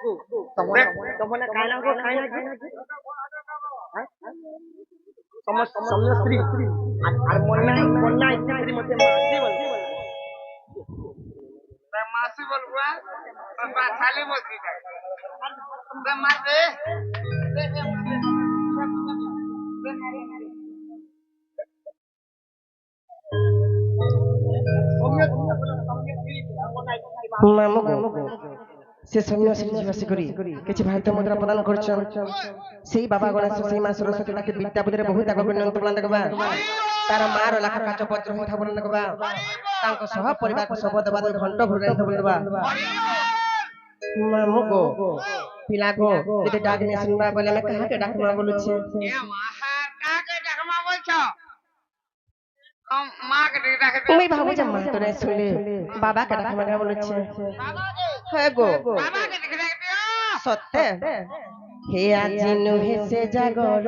તમને કાયના સમસ્ત્રી আর মন্না ইত্যাদি মধ্যে মাসি বলবো খালি বলছি মারবে से सौम्य श्रीनिवासी करी किछि भारतीय मुद्रा प्रदान करछन सेही बाबा गणेश सेही मां सरस्वती ताके विद्या बुद्धिरे बहुत आगो उन्नत प्रदान करबा तार मार लाख काच पत्र होई थाबर नकबा तांको सह परिवार को सब दबा घंट भुराई थाबर दबा मामु को पिला को जदि डाक ने सुनबा बोले मैं कहा के डाक मा बोलु छे ए माहा का के डाक मा बोलछो हम मां के डाक তুমি ভাবো যে মা তো নাই শুনলে বাবা কে ডাক मा बोलु छे बाबा के हे गो बाबा के डाक दियो सत्य हे আজি নুহে সে জাগর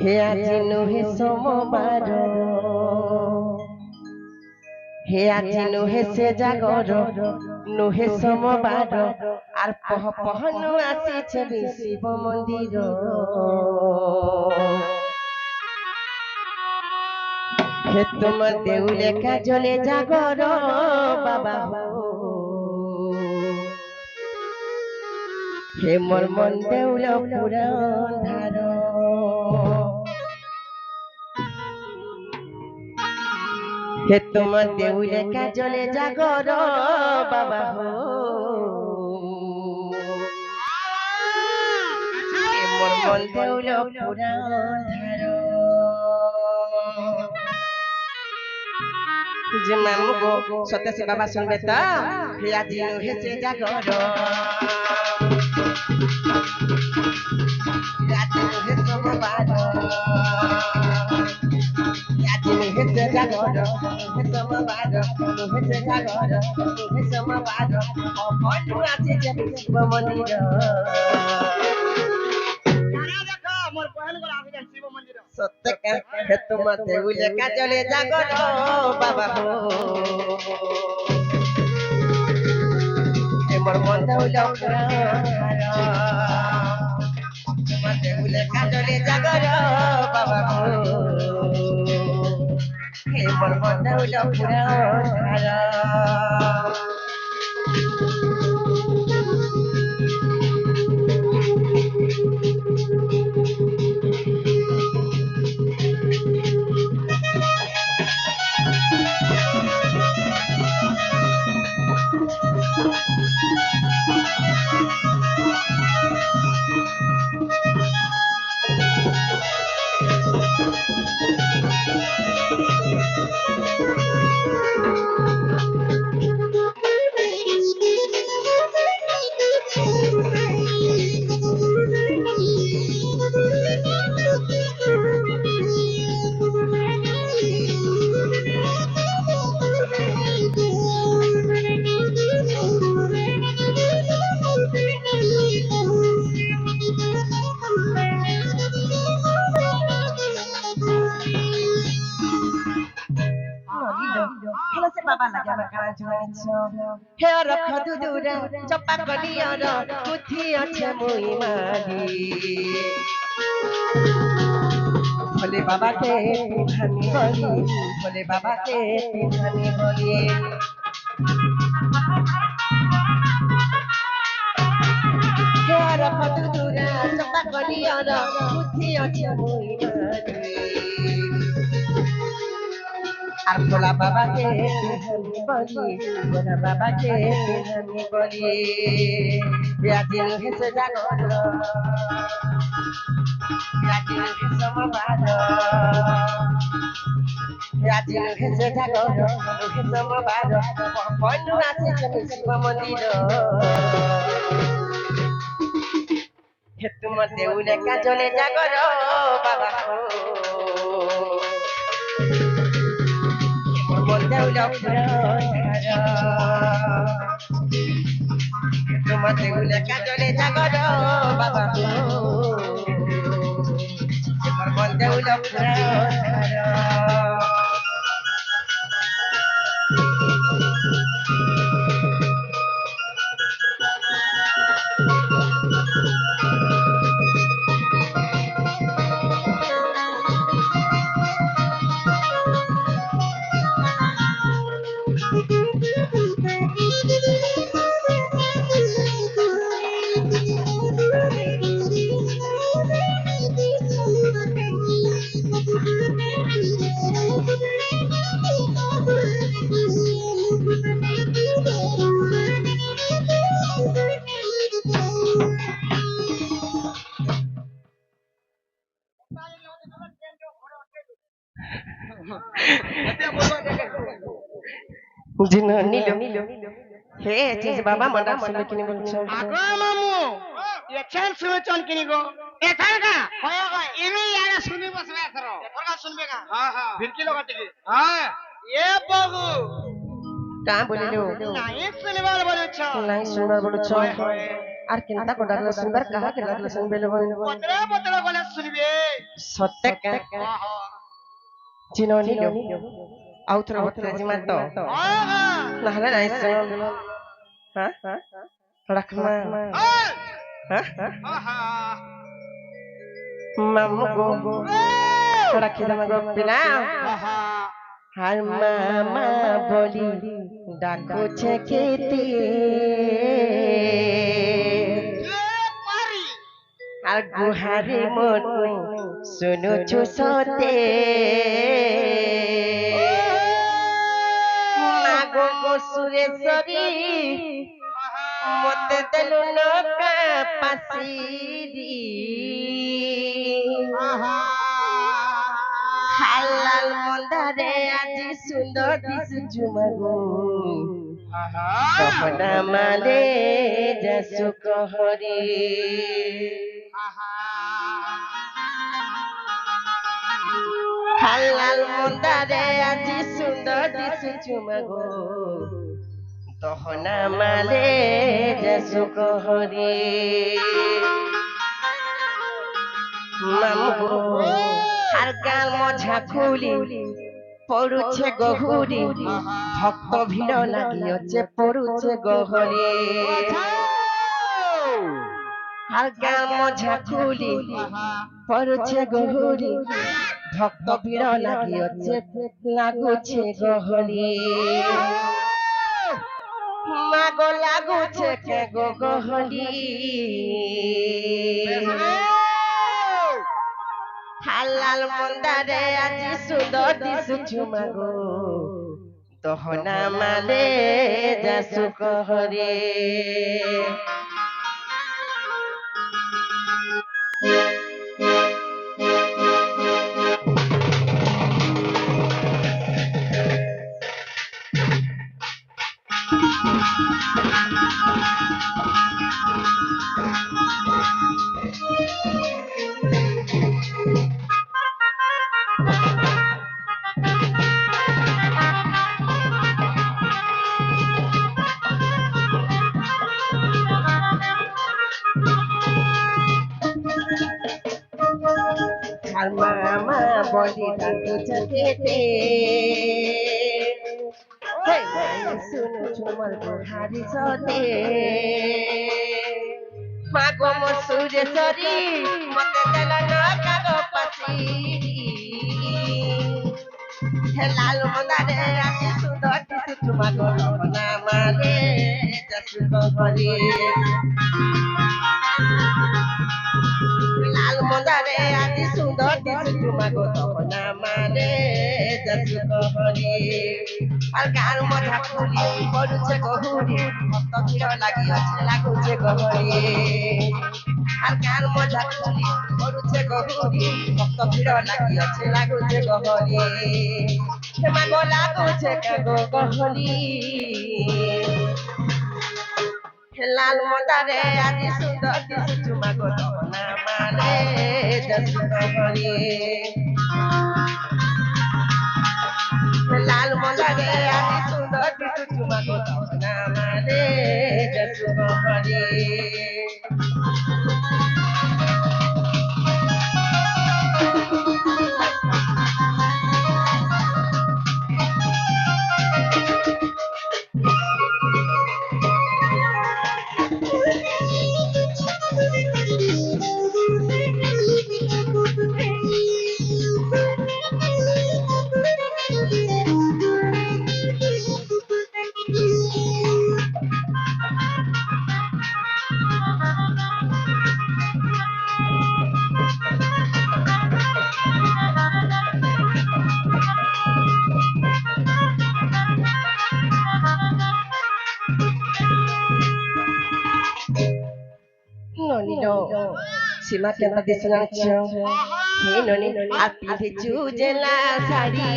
হে আজি নুহে সোমবার হে আজি নুহে সে জাগর নুহে সোমবার আর পহনু আসিছে শিব মন্দির হে তোমার দেউলে কাজলে জাগর বাবা হে মোর মন দেউল পুরাণ ধার হে তোমার দেউলে কাজলে জাগর বাবা হে মোর মন দেউল পুরাণ ধার যে মামু গো সত্যি বাবা শুনবে তো হে আজি নুহে সে জাগর আজি নুহে সোমবার আজি নুহে সে জাগর নুহে সোমবার নুহে সে জাগর নুহে সোমবার অপনু আছে যে শিব মন্দির मोर पहल को आगे जान शिव मंदिर सत्य हे तुम देउले काजले जागर बाबा हो हे मोर मन देउल पुराण तुम देउले काजले जागर बाबा हो हे मोर मन देउल पुराण हे रख दुदुरा चपा कलियर कुथी अच्छे मुई मारी भोले बाबा के पिधानी बोली भोले बाबा के पिधानी बोली हे रख दुदुरा चपा कलियर कुथी अच्छे मुई मारी আর ভোলা বাবাকে বলি ভোলা বাবাকে বলি রাজিল হেসে জাগর রাজিল হেসে মবাদ রাজিল হেসে জাগর হেসে মবাদ বন্ধু আছে শিব মন্দির হে তোমার দেউলে কাজলে জাগর বাবা দেউল পুরাণ তোমার দেউলে কাজলে জাগর বাবা তোমার মন দেউল পুরাণ জিন নিল হে চিজ বাবা মন্ডা শুনে কিনে বলছো আগো মামু এছান শুনেছন কিনি গো এছান কা হয় হয় ইনি ইয়ারা শুনি বসবে এথর এথর কা শুনবে কা হ্যাঁ হ্যাঁ ভিড়কি লগা টিকে হ্যাঁ এ বাবু কা বলিলো নাই শুনবার বলেছ নাই শুনবার বলছো আর কেনতা কোডা শুনবার কাহা কে লাগলো শুনবে লো পতরা পতরা বলে শুনবে সত্য কা জিন নিল আউথর হত্রা জিমা তো হ্যাঁ হ্যাঁ নাহলে নাই শুন হ্যাঁ রাখমা হ্যাঁ হ্যাঁ মামু গো রাখি দাম গো পিলা হার মামা বলি ডাকুছে খেতে আর গুহারে মন শুনুছু সতে মাগো গো সুরেশ্বরী মতে দেলু নৌকা পাশিরি হালাল মন্দারে আজি সুন্দর দিশুছু মাগো তপনা মালে যাসু কহরে হালাল মন্দারে আজি সুন্দর দিশুছু মাগো তহনা মালে যাসু কহরে মামু আর গাল মঝা খুলি পড়ুছে গহুরি ভক্ত ভিড় লাগিছে পড়ুছে গহরে আর গাল মঝা খুলি পড়ুছে গহুরি ভক্ত ভিড় লাগিছে লাগুছে গহরে মাগো লাগুছে কে গো গহরি হালাল মন্দারে আজি সুন্দর দিশুছু মাগো তহনা মালে যাসু কহরে আর মামা বলি ডাকুছে খেতে শুনুছু মোর গুহারি সতে মাগো মোর সুরেশ্বরী মতে দেল নৌকা গো পাশিরি হে লাল মন্দারে আজি সুন্দর দিশুছু মাগো তহনা মালে যাসু কহরে লাল মন্দারে আজি সুন্দর দিশুছু মাগো তহনা মালে যাসু কহরে আর গাল মঝা খুলি পড়ুছে গহুরি ভক্ত ভিড় লাগিছে লাগুছে গহরে আর গাল মঝা খুলি পড়ুছে গহুরি ভক্ত ভিড় লাগিছে লাগুছে গহরে হে মাগো লাগুছে কে গো গহরি হে লাল মন্দারে আজি সুন্দর দিশুছু মাগো তহনা মালে যাসু কহরে লাল মন্দারে আজি সুন্দর দিশুছু মাগো তহনা মালে যাসু কহরে সীমা কেন দিছে নাচ হে ননি আর পিঠে চুজলা শাড়ি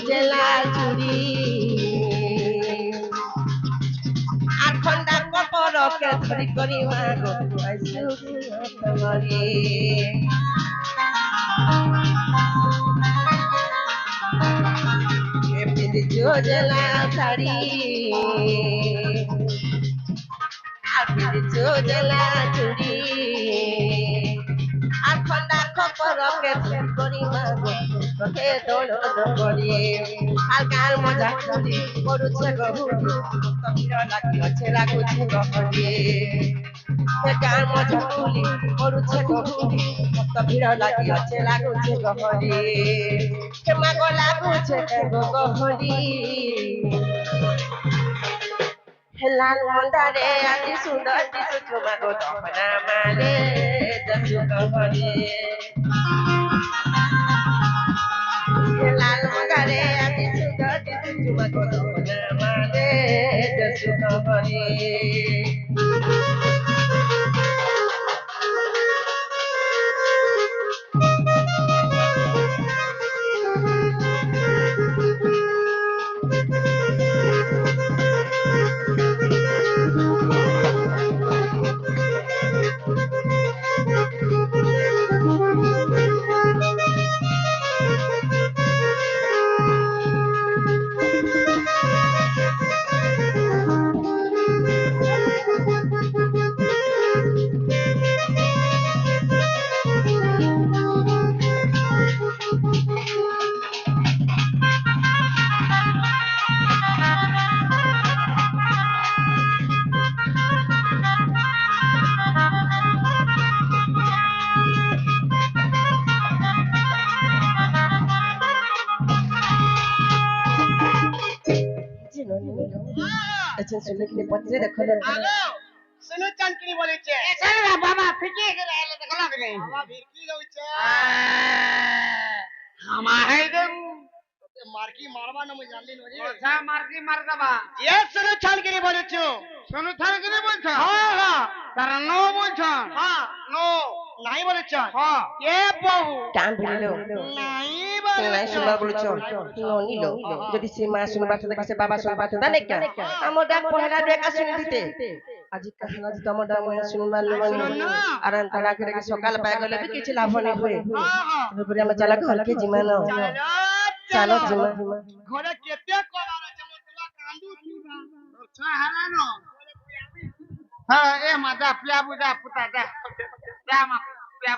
যে লাল চুড়ি আর খন্ডা কপরকে ধরি করি মাগো আইসু তোমারি এ পিদিছো যে লাল শাড়ি আর পিদিছো যে লাল চুড়ি আর খন্ডা কপরকে ধরি করি মাগো তোকে দৌড় করি আর গাল মজা করি করুছে গহুরি তবির লাগিছে লাগুছে গহরি গাল মজা করি করুছে গহুরি তবির লাগিছে লাগুছে গহরি কে মাগো লাগুছে গহরি লাল মন্দারে আদি সুন্দর দিশু তোমাগো দহনা মারে দশু গহরি লাল মন্দারে আদি সুন্দর দিশু তোমাগো দহনা মারে দশু গহরি আচ্ছা শুনলে কি পত্রে দেখো আলো শুনু চানকিনি বলেছে এছাড়া বাবা ফিকে গেলে এলে দেখলা কে বাবা ভিড়কি যাচ্ছে হামাই দেম মারকি মারবা না মই জানলি নরি আচ্ছা মারকি মার দেবা এ শুনু চানকিনি বলেছো শুনু চানকিনি বলছ হ্যাঁ হ্যাঁ তার নো বলছ হ্যাঁ নো নাই বলেছ হ্যাঁ এ বাবু টান ভিড়লো নাই নাই শুনবা বলছ নিল যদি সে মা শুনবা তো দেখে বাবা শুনবা তো জানে কা আমার ডাক পহলা দেখা শুনি দিতে আজি কাহলা দিতে আমার ডাক মনে শুনবা লমনি আর তারা করে সকাল পায় গলে বি কিছু লাভ নেই হয়ে তারপরে আমরা চালা ঘরকে জিমানো চালো জিমা ঘরে কেতে কবার আছে মো তোলা কান্দু থিবা ছা হারানো হ্যাঁ এ মাদা প্লা বুদা পুতা দা প্লা মা প্লা